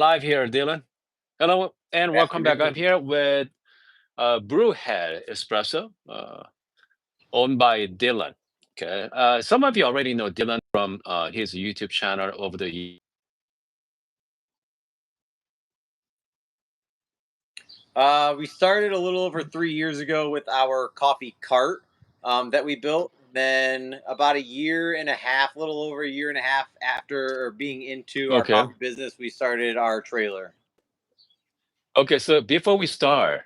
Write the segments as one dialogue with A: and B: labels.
A: Live here, Dylan. Hello, and welcome back. I'm
B: Afternoon.
A: here with Brewhead Espresso, owned by Dylan. Okay, some of you already know Dylan from his YouTube channel over the years.
B: We started a little over 3 years ago with our coffee cart that we built. Then about a year and a half, little over a year and a half after being into our
A: Okay,
B: coffee business, we started our trailer.
A: okay. So before we start,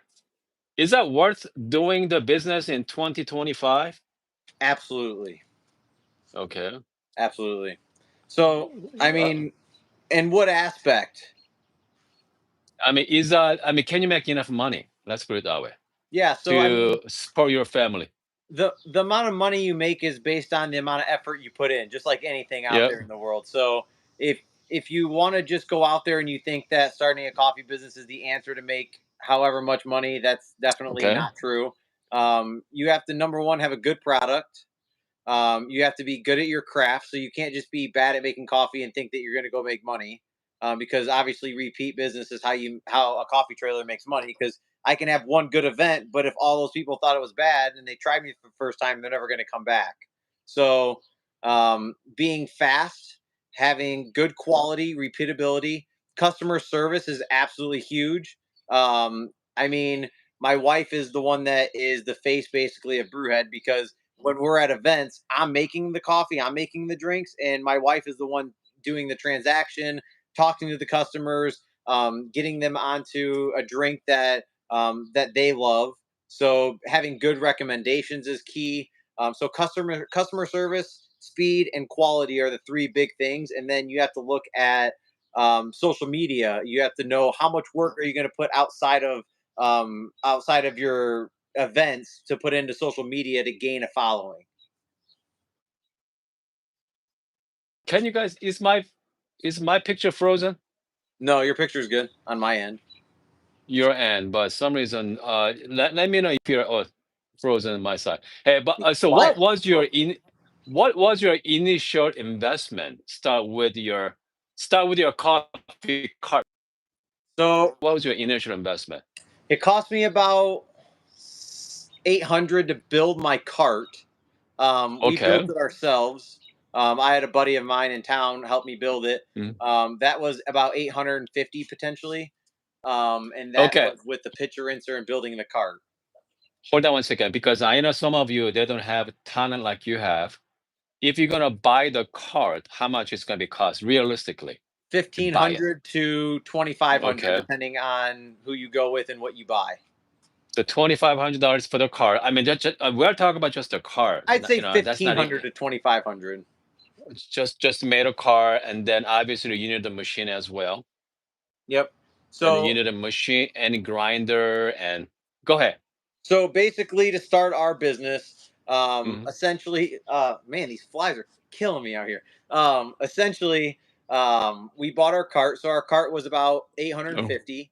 A: is that worth doing the business in 2025?
B: Absolutely,
A: Okay.
B: absolutely. So, I
A: Uh,
B: mean, in what aspect?
A: I mean, is that? I mean, can you make enough money? Let's put it that way
B: Yeah. So, I mean,
A: to support your family.
B: the amount of money you make is based on the amount of effort you put in, just like anything out
A: Yep.
B: there in the world. So if if you want to just go out there and you think that starting a coffee business is the answer to make however much money, that's definitely
A: Okay.
B: not true. You have to, number one, have a good product. You have to be good at your craft, so you can't just be bad at making coffee and think that you're going to go make money. Because obviously, repeat business is how a coffee trailer makes money. Because I can have one good event, but if all those people thought it was bad and they tried me for the first time, they're never going to come back. So, being fast, having good quality, repeatability, customer service is absolutely huge. I mean, my wife is the one that is the face basically of Brewhead because when we're at events, I'm making the coffee, I'm making the drinks, and my wife is the one doing the transaction, talking to the customers, getting them onto a drink that they love. So having good recommendations is key. So customer service, speed, and quality are the three big things, and then you have to look at social media. You have to know how much work are you going to put outside of your events to put into social media to gain a following.
A: Can you guys? Is my picture frozen?
B: No, your picture's good on my end.
A: Your end, but some reason, let me know if you're frozen on my side. Hey, but so
B: Why?
A: what was your initial investment? Start with your coffee cart.
B: So
A: What was your initial investment?
B: it cost me about 800 to build my cart. We built
A: Okay.
B: it ourselves. I had a buddy of mine in town help me build it.
A: Mhm.
B: That was about 850 potentially, and that
A: Okay.
B: was with the pitcher insert and building the cart.
A: Hold on one second, because I know some of you they don't have talent like you have. If you're gonna buy the cart, how much it's gonna be cost realistically to
B: Fifteen
A: buy it?
B: hundred to 2,500,
A: Okay.
B: depending on who you go with and what you buy.
A: The $2,500 for the car. I mean, we're talking about just a car.
B: I'd say
A: That's not
B: 1,500 to 2,500.
A: it's just made a car, and then obviously you need the machine as well,
B: Yep.
A: and then you
B: So
A: need a machine and grinder. And go ahead.
B: so basically, to start our business,
A: Hmm.
B: essentially, man, these flies are killing me out here. Essentially, we bought our cart. So our cart was about
A: Oh,
B: 850.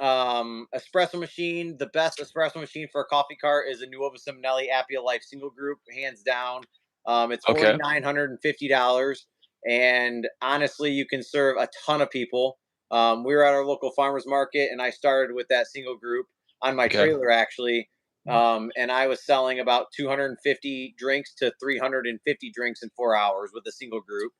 B: Espresso machine, the best espresso machine for a coffee cart is a Nuova Simonelli Appia Life single group, hands down. It's
A: okay.
B: $4,950, and honestly, you can serve a ton of people. We were at our local farmers market, and I started with that single group on my
A: Okay.
B: trailer actually, and I was selling about 250 drinks to 350 drinks in 4 hours with a single group.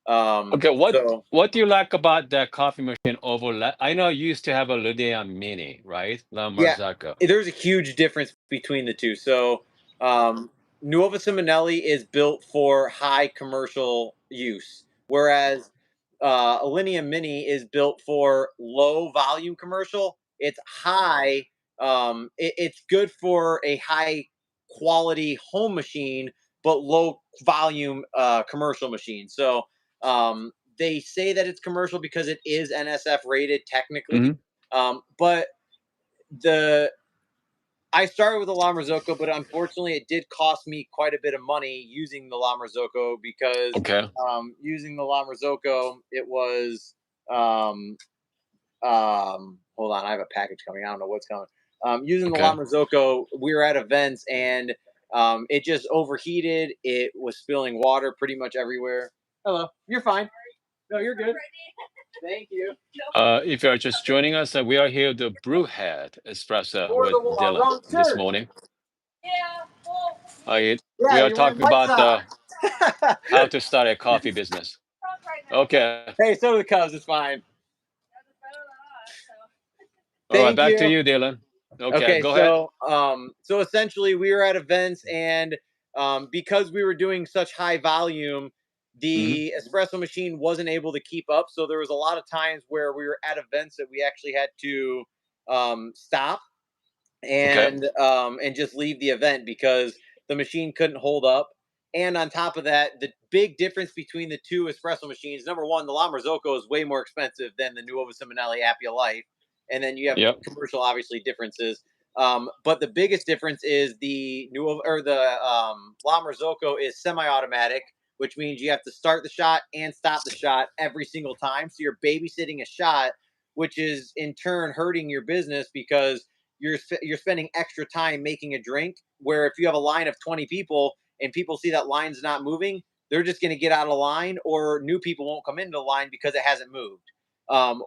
A: Okay. What
B: So
A: what do you like about that coffee machine over? I know you used to have a Lydia Mini, right? La
B: yeah,
A: Marzocco.
B: there's a huge difference between the two. So, Nuova Simonelli is built for high commercial use, whereas Alinea Mini is built for low volume commercial. It's high. It's good for a high quality home machine, but low volume commercial machine. So, they say that it's commercial because it is NSF rated technically,
A: Hmm.
B: but the I started with the La Marzocco, but unfortunately, it did cost me quite a bit of money using the La Marzocco because
A: Okay.
B: using the La Marzocco, it was hold on, I have a package coming. I don't know what's coming. Using the La
A: Okay.
B: Marzocco, we were at events and it just overheated. It was spilling water pretty much everywhere. Hello, you're fine. No, you're good. Thank you.
A: If you're just joining us, we are here the Brewhead Espresso
B: Or
A: with
B: the
A: Dylan
B: wrong
A: this
B: shirt.
A: morning. We
B: Yeah,
A: are
B: you're wearing
A: talking
B: White
A: about
B: Sox.
A: how to start a coffee business. Okay.
B: Hey, so do the Cubs. It's fine.
A: All right,
B: Thank
A: back to
B: you.
A: you, Dylan. Okay,
B: Okay,
A: go ahead.
B: so essentially we were at events, and because we were doing such high volume,
A: Hmm.
B: the espresso machine wasn't able to keep up. So there was a lot of times where we were at events that we actually had to stop
A: Okay.
B: and just leave the event because the machine couldn't hold up. And on top of that, the big difference between the two espresso machines, number one, the La Marzocco is way more expensive than the Nuovo Simonelli Appia Life, and then you have
A: Yep.
B: commercial obviously differences. But the biggest difference is the Nuovo or the La Marzocco is semi-automatic, which means you have to start the shot and stop the shot every single time. So you're babysitting a shot, which is in turn hurting your business because you're spending extra time making a drink. Where if you have a line of 20 people and people see that line's not moving, they're just going to get out of line, or new people won't come into the line because it hasn't moved.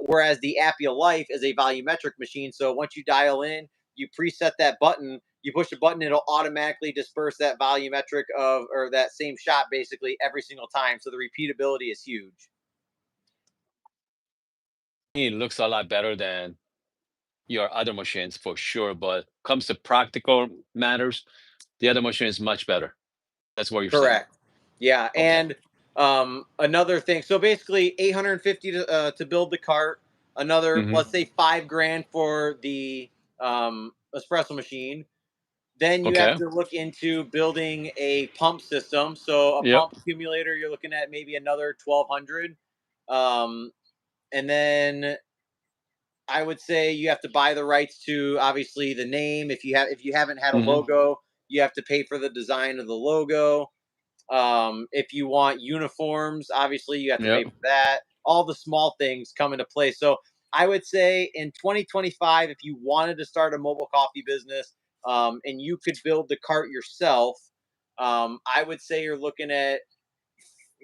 B: Whereas the Appia Life is a volumetric machine, so once you dial in, you preset that button. You push a button, it'll automatically disperse that volumetric of or that same shot basically every single time. So the repeatability is huge.
A: It looks a lot better than your other machines for sure, but comes to practical matters, the other machine is much better. That's what you're saying.
B: Correct. Yeah,
A: Okay.
B: and another thing. So basically, 850 to build the cart. Another,
A: Hmm.
B: let's say 5 grand for the espresso machine. Then you have
A: Okay.
B: to look into building a pump system. So a
A: Yep.
B: pump accumulator, you're looking at maybe another 1200. Um, and then I would say you have to buy the rights to obviously the name. If you haven't had a
A: Hmm.
B: logo, you have to pay for the design of the logo. If you want uniforms, obviously you have to pay
A: Yep.
B: for that. All the small things come into play. So I would say in 2025, if you wanted to start a mobile coffee business and you could build the cart yourself, I would say you're looking at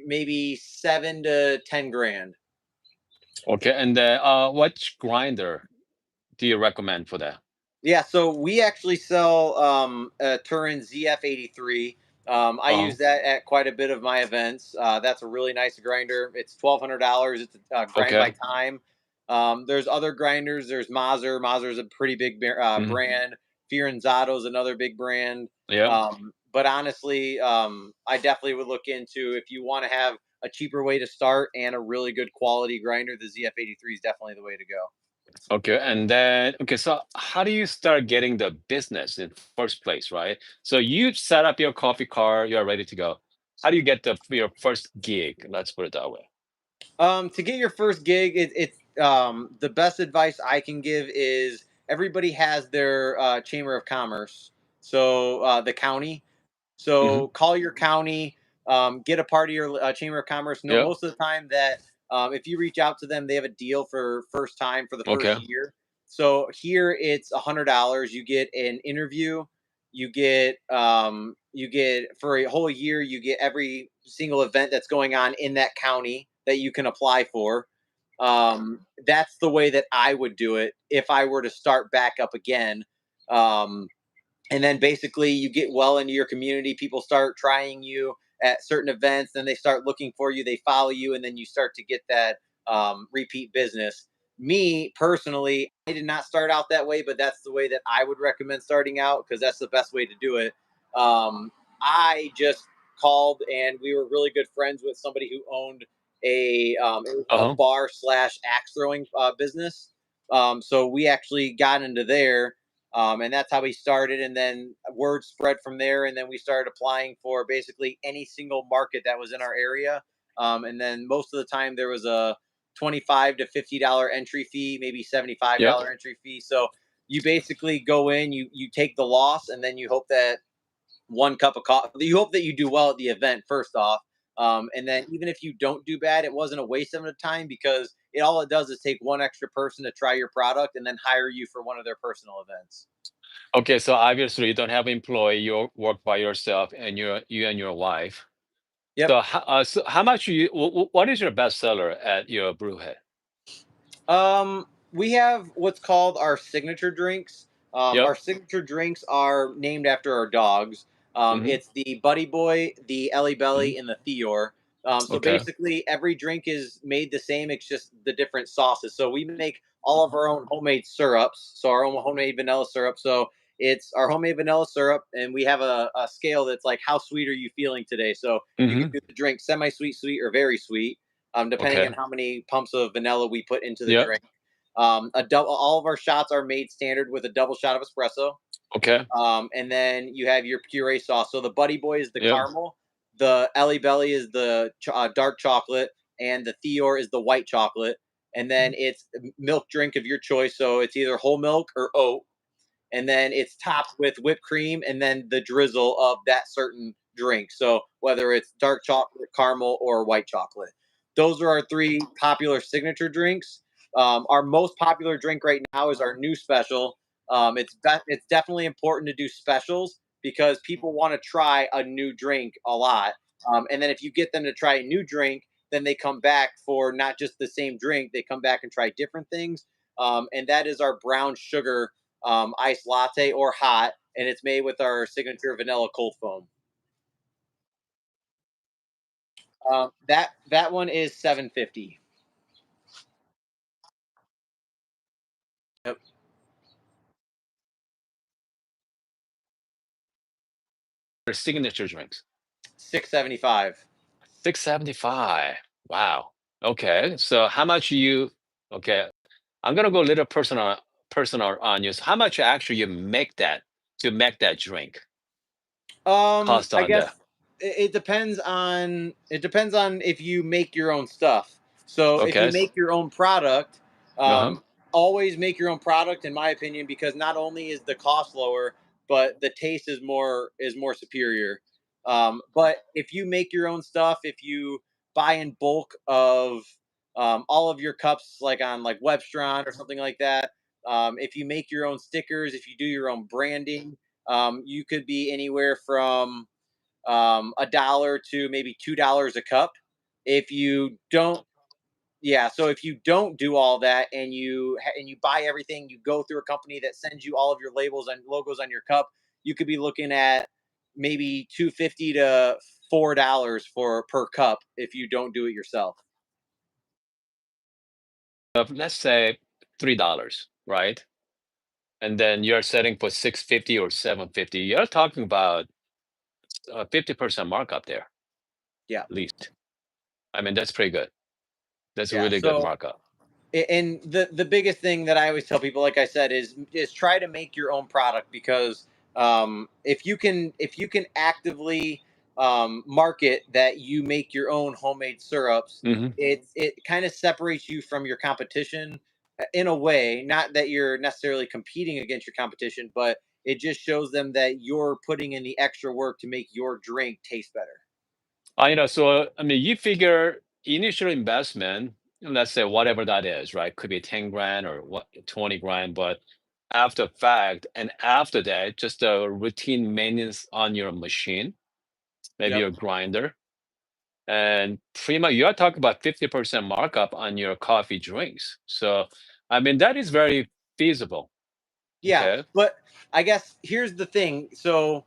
B: maybe 7 to 10 grand.
A: Okay. And which grinder do you recommend for that?
B: Yeah, so we actually sell a Turin ZF83. I
A: Uh-huh.
B: use that at quite a bit of my events. That's a really nice grinder. It's $1,200. It's a grind by
A: Okay.
B: time. There's other grinders. There's Mazzer. Mazzer is a pretty big
A: Hmm.
B: brand. Firenzato is another big brand.
A: Yep.
B: But honestly, I definitely would look into if you want to have a cheaper way to start and a really good quality grinder. The ZF83 is definitely the way to go.
A: Okay. And then, okay, so how do you start getting the business in first place, right? So you set up your coffee car, you're ready to go. How do you get your first gig? Let's put it that way.
B: To get your first gig, it's the best advice I can give is everybody has their chamber of commerce. So the county.
A: Hmm.
B: So call your county, get a part of your chamber of commerce. No,
A: Yep.
B: most of the time that if you reach out to them, they have a deal for first time for the first
A: Okay.
B: year. So here it's $100. You get an interview. You get for a whole year. You get every single event that's going on in that county that you can apply for. That's the way that I would do it if I were to start back up again. Um, and then basically you get well into your community, people start trying you at certain events, then they start looking for you, they follow you, and then you start to get that repeat business. Me personally, I did not start out that way, but that's the way that I would recommend starting out because that's the best way to do it. I just called, and we were really good friends with somebody who owned it was a
A: Uh-huh.
B: bar slash axe throwing business. So we actually got into there, and that's how we started. And then word spread from there. And then we started applying for basically any single market that was in our area. And then most of the time there was a 25 to $50 entry fee, maybe
A: Yep.
B: $75 entry fee. So you basically go in, you take the loss, and then you hope that one cup of coffee. You hope that you do well at the event first off, and then even if you don't do bad, it wasn't a waste of time because all it does is take one extra person to try your product and then hire you for one of their personal events.
A: Okay, so obviously you don't have employee, you work by yourself and you and your wife.
B: Yep.
A: So how much what is your best seller at your brew head?
B: We have what's called our signature drinks. Our
A: Yep.
B: signature drinks are named after our dogs.
A: Hmm.
B: It's the Buddy Boy, the Ellie
A: Hmm.
B: Belly, and the Theor. So
A: Okay.
B: basically, every drink is made the same. It's just the different sauces. So we make all of our own homemade syrups. So our own homemade vanilla syrup. So it's our homemade vanilla syrup, and we have a scale that's like, how sweet are you feeling today? So you can
A: Hmm.
B: do the drink semi-sweet, sweet, or very sweet, depending on
A: Okay.
B: how many pumps of vanilla we put into the
A: Yep.
B: drink. A double. All of our shots are made standard with a double shot of espresso.
A: Okay.
B: And then you have your puree sauce. So the Buddy Boy is the
A: Yep.
B: caramel, the Ellie Belly is the dark chocolate, and the Theor is the white chocolate. And then it's milk drink of your choice. So it's either whole milk or oat, and then it's topped with whipped cream and then the drizzle of that certain drink. So whether it's dark chocolate, caramel, or white chocolate, those are our three popular signature drinks. Our most popular drink right now is our new special. It's definitely important to do specials because people want to try a new drink a lot. And then if you get them to try a new drink, then they come back for not just the same drink; they come back and try different things. And that is our brown sugar iced latte or hot, and it's made with our signature vanilla cold foam. That one is 750. Yep,
A: Your signature drinks.
B: 675.
A: 675. Wow. Okay. So how much you okay. I'm gonna go a little personal on you. So how much actually you make that to make that drink cost
B: I
A: on the
B: guess it depends on if you make your own stuff. So if
A: okay.
B: you make your own product,
A: Uh-huh.
B: um, always make your own product, in my opinion, because not only is the cost lower, but the taste is more superior. But if you make your own stuff, if you buy in bulk of all of your cups, like on like Webstron or something like that, if you make your own stickers, if you do your own branding, you could be anywhere from $1 to maybe $2 a cup. If you don't, yeah. So if you don't do all that and you buy everything, you go through a company that sends you all of your labels and logos on your cup. You could be looking at maybe 250 to $4 for per cup if you don't do it yourself.
A: Let's say $3, right? And then you're setting for 650 or 750. You're talking about a 50% markup there,
B: Yeah,
A: at least. I mean, that's pretty good. That's a
B: yeah.
A: really good
B: So
A: markup.
B: and the biggest thing that I always tell people, like I said, is try to make your own product because if you can actively market that you make your own homemade syrups,
A: Hmm.
B: it kind of separates you from your competition in a way. Not that you're necessarily competing against your competition, but it just shows them that you're putting in the extra work to make your drink taste better.
A: So I mean, you figure initial investment, let's say whatever that is, right? Could be 10 grand or what 20 grand, but after fact and after that, just a routine maintenance on your machine, maybe
B: Yep.
A: your grinder, and pretty much you're talking about 50% markup on your coffee drinks. So I mean that is very feasible.
B: Yeah,
A: Okay.
B: but I guess here's the thing. So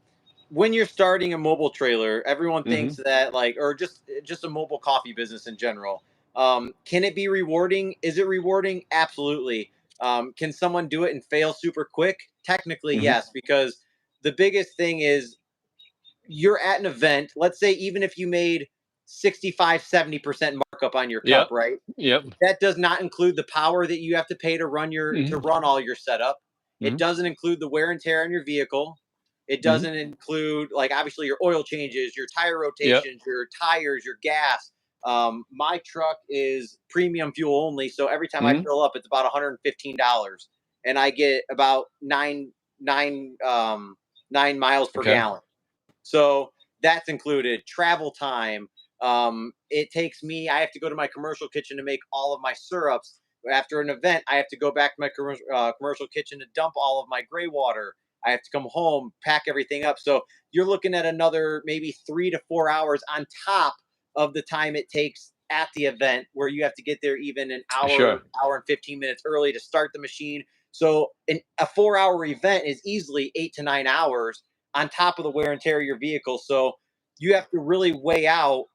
B: when you're starting a mobile trailer, everyone
A: Hmm.
B: thinks that like, or just a mobile coffee business in general. Can it be rewarding? Is it rewarding? Absolutely. Can someone do it and fail super quick? Technically,
A: Hmm.
B: yes, because the biggest thing is you're at an event. Let's say even if you made 65, 70% markup on your cup,
A: Yep.
B: right?
A: Yep.
B: That does not include the power that you have to pay to
A: Hmm.
B: run all your setup. It
A: Hmm.
B: doesn't include the wear and tear on your vehicle. It
A: Hmm.
B: doesn't include like obviously your oil changes, your tire
A: Yep.
B: rotations, your tires, your gas. My truck is premium fuel only, so every time I
A: Hmm.
B: fill up, it's about $115, and I get about nine 9 miles per
A: Okay.
B: gallon. So that's included. Travel time. It takes me. I have to go to my commercial kitchen to make all of my syrups. After an event, I have to go back to my commercial kitchen to dump all of my gray water. I have to come home, pack everything up. So you're looking at another maybe 3 to 4 hours on top of the time it takes at the event where you have to get there even an
A: Sure.
B: hour and 15 minutes early to start the machine. So a 4 hour event is easily 8 to 9 hours on top of the wear and tear of your vehicle. So you have to really weigh out,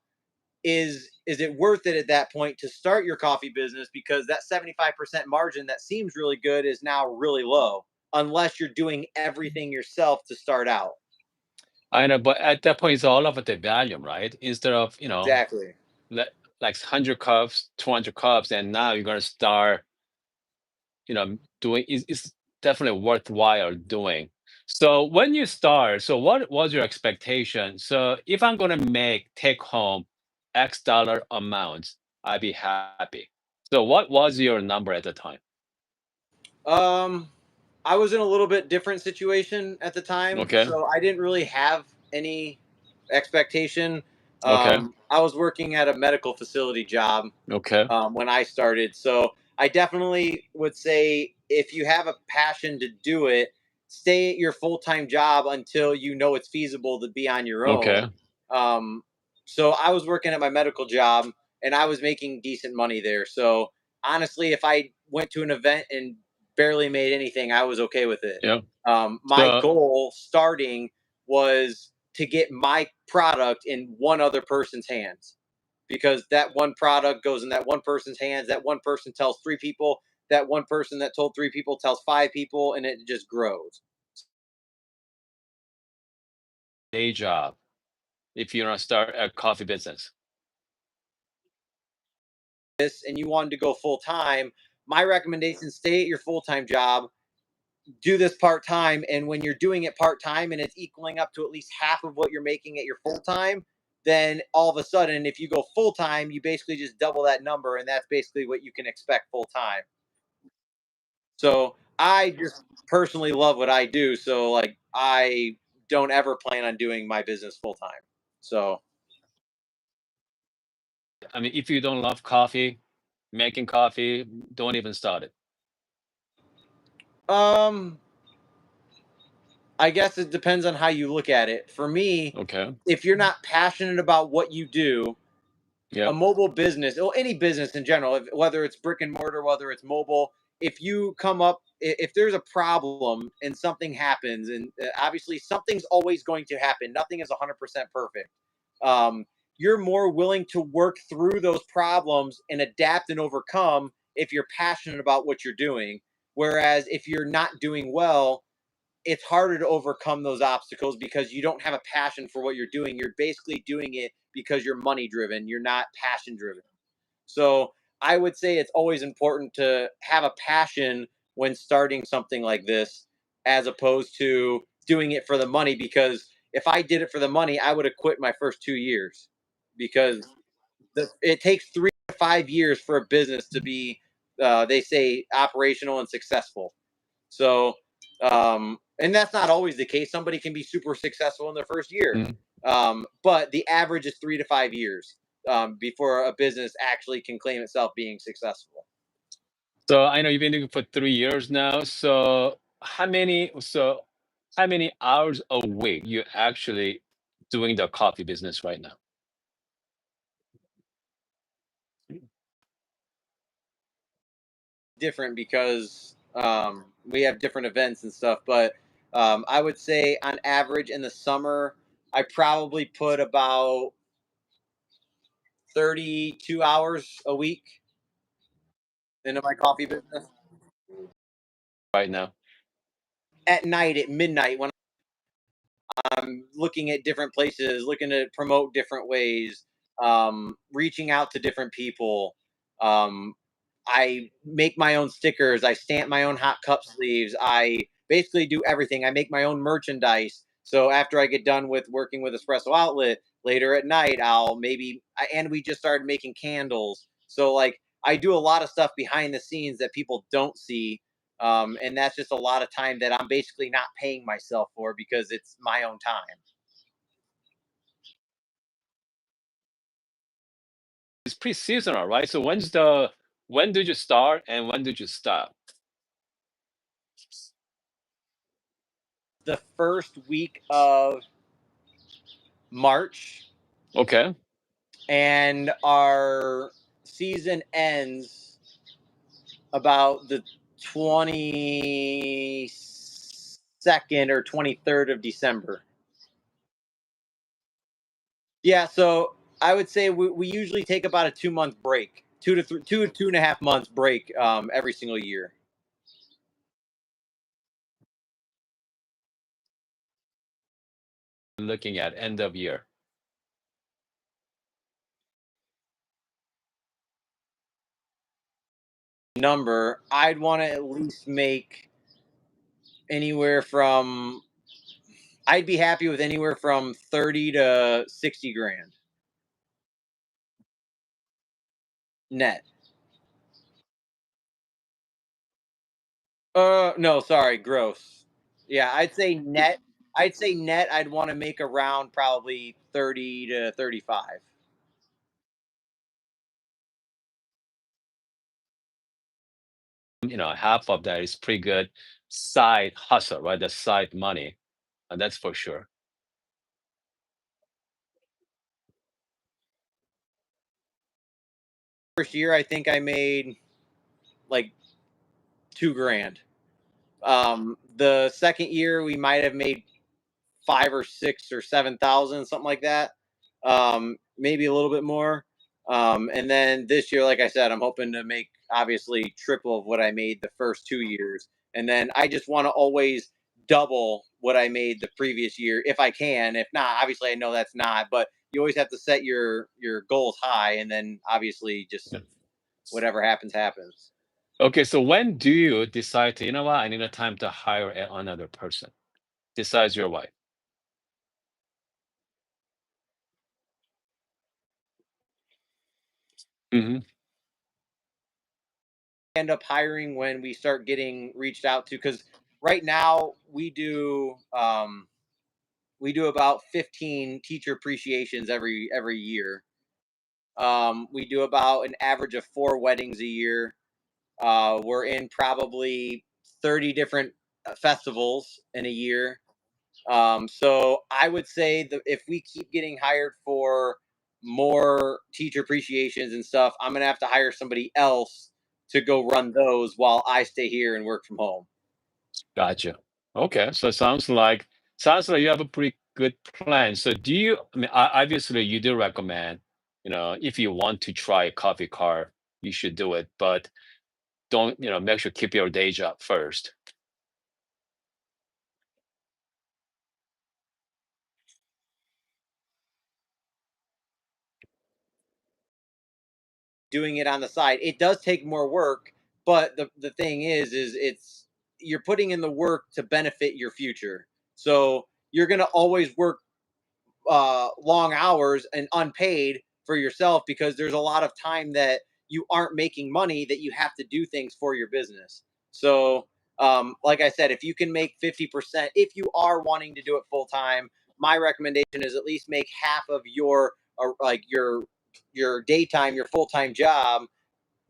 B: is it worth it at that point to start your coffee business, because that 75% margin that seems really good is now really low unless you're doing everything yourself to start out.
A: I know, but at that point, it's all about the volume, right? Instead of,
B: Exactly.
A: le- like 100 cups, 200 cups, and now you're going to start, doing, it's definitely worthwhile doing. So when you start, so what was your expectation? So if I'm going to take home X dollar amount, I'd be happy. So what was your number at the time?
B: um I was in a little bit different situation at the time,
A: Okay.
B: so I didn't really have any expectation.
A: Okay.
B: I was working at a medical facility job
A: Okay.
B: when I started. So I definitely would say, if you have a passion to do it, stay at your full time job until you know it's feasible to be on your own.
A: Okay.
B: Um, so I was working at my medical job and I was making decent money there. So honestly, if I went to an event and barely made anything, I was okay with it.
A: Yeah.
B: My
A: So
B: goal starting was to get my product in one other person's hands, because that one product goes in that one person's hands. That one person tells three people. That one person that told three people tells five people, and it just grows.
A: day job, if you want to start a coffee business.
B: This, and you wanted to go full time, my recommendation: stay at your full time job, do this part time, and when you're doing it part time and it's equaling up to at least half of what you're making at your full time, then all of a sudden, if you go full time, you basically just double that number, and that's basically what you can expect full time. So I just personally love what I do. So like I don't ever plan on doing my business full time. So
A: I mean, if you don't love coffee, making coffee, don't even start it.
B: um I guess it depends on how you look at it. For me,
A: Okay.
B: if you're not passionate about what you do, a
A: Yep.
B: mobile business, or any business in general, whether it's brick and mortar, whether it's mobile, if you come up, if there's a problem and something happens, and obviously something's always going to happen, nothing is 100% perfect. Um, you're more willing to work through those problems and adapt and overcome if you're passionate about what you're doing. Whereas if you're not doing well, it's harder to overcome those obstacles because you don't have a passion for what you're doing. You're basically doing it because you're money driven. You're not passion driven. So I would say it's always important to have a passion when starting something like this, as opposed to doing it for the money. Because if I did it for the money, I would have quit my first 2 years, because it takes 3 to 5 years for a business to be, they say, operational and successful. So, and that's not always the case. Somebody can be super successful in their first year,
A: Mm.
B: but the average is 3 to 5 years before a business actually can claim itself being successful.
A: So I know you've been doing it for 3 years now. So how many hours a week you actually doing the coffee business right now?
B: Different because we have different events and stuff, but I would say on average in the summer, I probably put about 32 hours a week into my coffee business.
A: Right now.
B: At night, at midnight, when looking at different places, looking to promote different ways, reaching out to different people. Um, I make my own stickers. I stamp my own hot cup sleeves. I basically do everything. I make my own merchandise. So after I get done with working with Espresso Outlet, later at night, and we just started making candles. So like I do a lot of stuff behind the scenes that people don't see, and that's just a lot of time that I'm basically not paying myself for because it's my own time.
A: It's pretty seasonal, right? So when did you start and when did you stop?
B: The first week of March,
A: Okay.
B: and our season ends about the 22nd or 23rd of December. Yeah, so I would say we usually take about a 2 month break, 2.5 months break every single year.
A: Looking at end of year.
B: Number, I'd want to at least make anywhere from, I'd be happy with anywhere from 30 to 60 grand net. No, sorry, gross. Yeah, I'd say net. I'd say net. I'd want to make around probably 30 to 35.
A: Half of that is pretty good side hustle, right? The side money, and that's for sure.
B: First year, I think I made like 2 grand. The second year, we might have made 5 or 6 or 7 thousand, something like that. Maybe a little bit more. And then this year, like I said, I'm hoping to make obviously triple of what I made the first 2 years. And then I just want to always double what I made the previous year if I can. If not, obviously I know that's not, but you always have to set your goals high, and then obviously just
A: Yeah.
B: whatever happens happens.
A: Okay, so when do you decide to, what, I need a time to hire another person besides your wife? Hmm.
B: End up hiring when we start getting reached out to, because right now we do about 15 teacher appreciations every year. We do about an average of 4 weddings a year. We're in probably 30 different festivals in a year. So I would say that if we keep getting hired for more teacher appreciations and stuff, I'm gonna have to hire somebody else to go run those while I stay here and work from home.
A: Gotcha. Okay, so sounds like you have a pretty good plan. So do you? I mean, obviously, you do recommend, if you want to try a coffee car, you should do it, but don't, make sure keep your day job first.
B: Doing it on the side, it does take more work, but the thing is it's, you're putting in the work to benefit your future. So you're gonna always work long hours and unpaid for yourself, because there's a lot of time that you aren't making money that you have to do things for your business. So, like I said, if you can make 50%, if you are wanting to do it full time, my recommendation is at least make half of your like your daytime, your full time job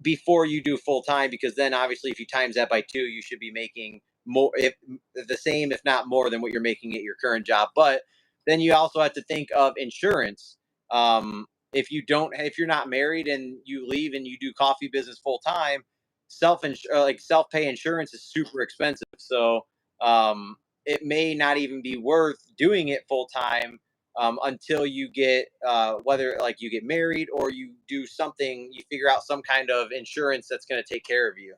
B: before you do full time, because then obviously if you times that by two, you should be making more, if the same if not more than what you're making at your current job. But then you also have to think of insurance. If you're not married and you leave and you do coffee business full time, self pay insurance is super expensive. So um, it may not even be worth doing it full time until you get whether like you get married or you do something, you figure out some kind of insurance that's going to take care of you.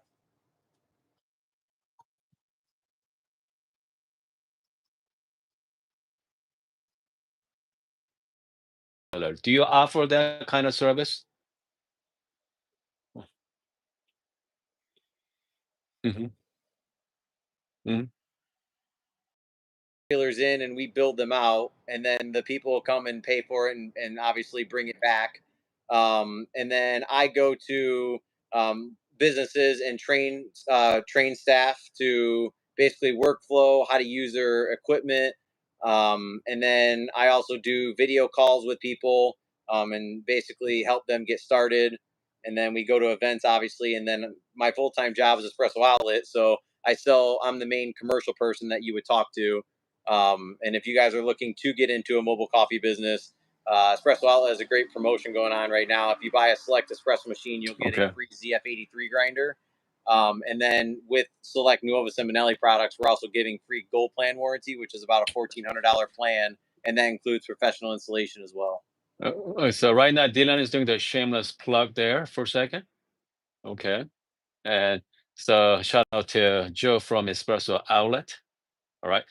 A: Do you offer that kind of service? Hmm. Hmm.
B: Trailers in and we build them out, and then the people will come and pay for it, and obviously bring it back. And then I go to businesses and train staff to basically workflow how to use their equipment. And then I also do video calls with people and basically help them get started. And then we go to events, obviously. And then my full time job is Espresso Outlet, so I'm the main commercial person that you would talk to. And if you guys are looking to get into a mobile coffee business, Espresso Outlet has a great promotion going on right now. If you buy a select espresso machine, you'll get a
A: Okay.
B: free ZF83 grinder. And then with select Nuova Simonelli products, we're also giving free Gold Plan warranty, which is about a $1,400 plan, and that includes professional installation as well.
A: So right now, Dylan is doing the shameless plug there for a second. Okay. And so shout out to Joe from Espresso Outlet. All right.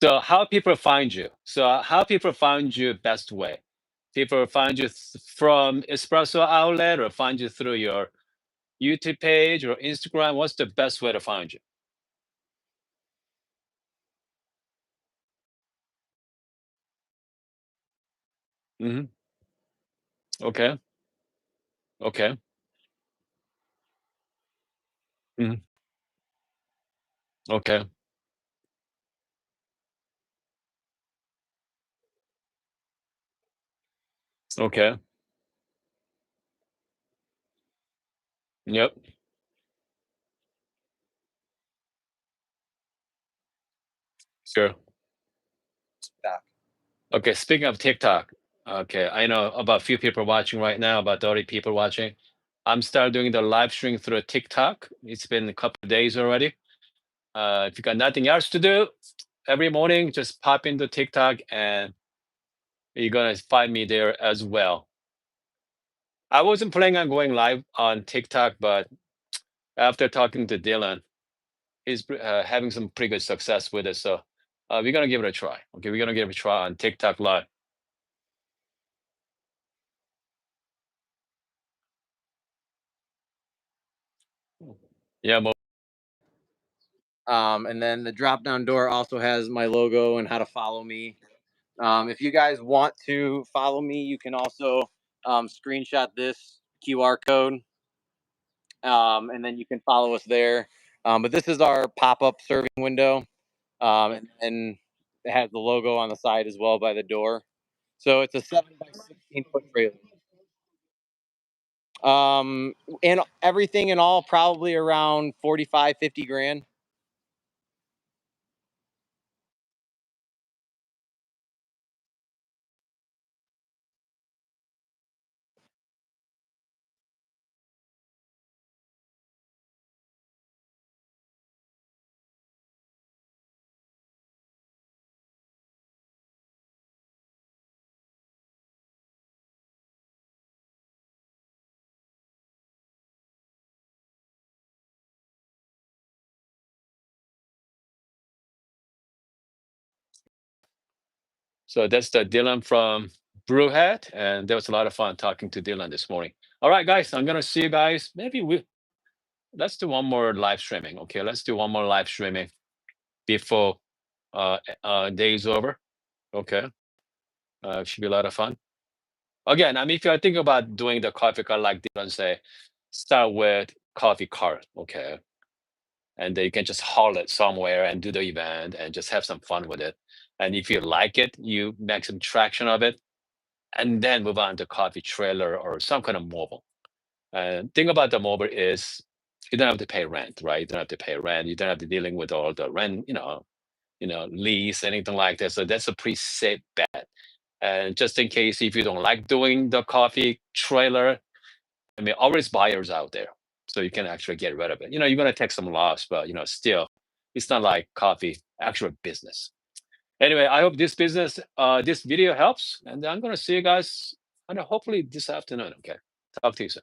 A: So how people find you? So how people find you best way? People find you from Espresso Outlet or find you through your YouTube page or Instagram. What's the best way to find you? Hmm. Okay. Okay. Hmm. Okay. Okay. Yep. Sure. Okay. Speaking of TikTok, okay, I know about a few people watching right now, about 30 people watching. I'm start doing the live stream through TikTok. It's been a couple of days already. If you got nothing else to do, every morning just pop into TikTok and you're gonna find me there as well. I wasn't planning on going live on TikTok, but after talking to Dylan, he's having some pretty good success with it. So we're gonna give it a try. Okay, we're gonna give it a try on TikTok live. Yeah,
B: And then the drop down door also has my logo and how to follow me. If you guys want to follow me, you can also screenshot this QR code, and then you can follow us there. But this is our pop up serving window, and it has the logo on the side as well by the door. So it's a 7 by 16 foot trailer. Um, and everything in all, probably around 45, 50 grand.
A: so that's the Dylan from Brewhead, and there was a lot of fun talking to Dylan this morning. All right, guys, I'm gonna see you guys. Maybe we let's do one more live streaming. Okay, let's do one more live streaming before day is over. Okay, should be a lot of fun. Again, I mean, if you're thinking about doing the coffee cart like Dylan say, start with coffee cart. Okay, and then you can just haul it somewhere and do the event and just have some fun with it. And if you like it, you make some traction of it and then move on to coffee trailer or some kind of mobile. And thing about the mobile is you don't have to pay rent, right? You don't have to pay rent. You don't have to dealing with all the rent, lease, anything like that. So that's a pretty safe bet. And just in case if you don't like doing the coffee trailer, I mean, always buyers out there, so you can actually get rid of it. You're gonna take some loss, but still, it's not like coffee actual business. Anyway, I hope this video helps, and I'm gonna see you guys, and hopefully this afternoon. Okay, talk to you soon.